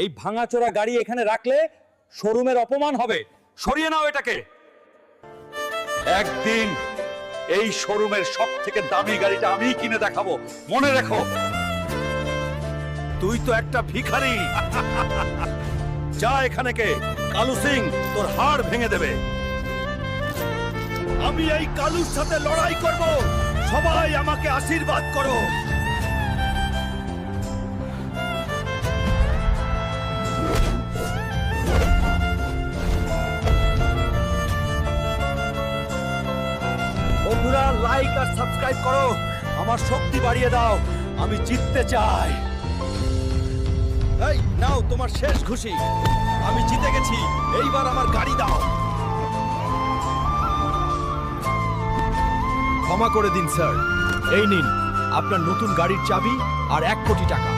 এই ভাঙাচোরা গাড়ি এখানে রাখলে শোরুমের অপমান হবে। সরিয়ে নাও এটাকে। একদিন এই শোরুমের সব থেকে দামি গাড়িটা আমিই কিনে দেখাবো, মনে রেখো। তুই তো একটা ভিখারি। যা এখানে কে, কালু সিং তোর হাড় ভেঙে দেবে। আমি এই কালুর সাথে লড়াই করব, সবাই আমাকে আশীর্বাদ করো। বন্ধুরা, লাইক আর সাবস্ক্রাইব করো, আমার শক্তি বাড়িয়ে দাও, আমি জিততে চাই। এই নাও তোমার শেষ খুশি, আমি জিতে গেছি, এইবার আমার গাড়ি দাও। ক্ষমা করে দিন স্যার, এই নিন আপনার নতুন গাড়ির চাবি আর 1 কোটি টাকা।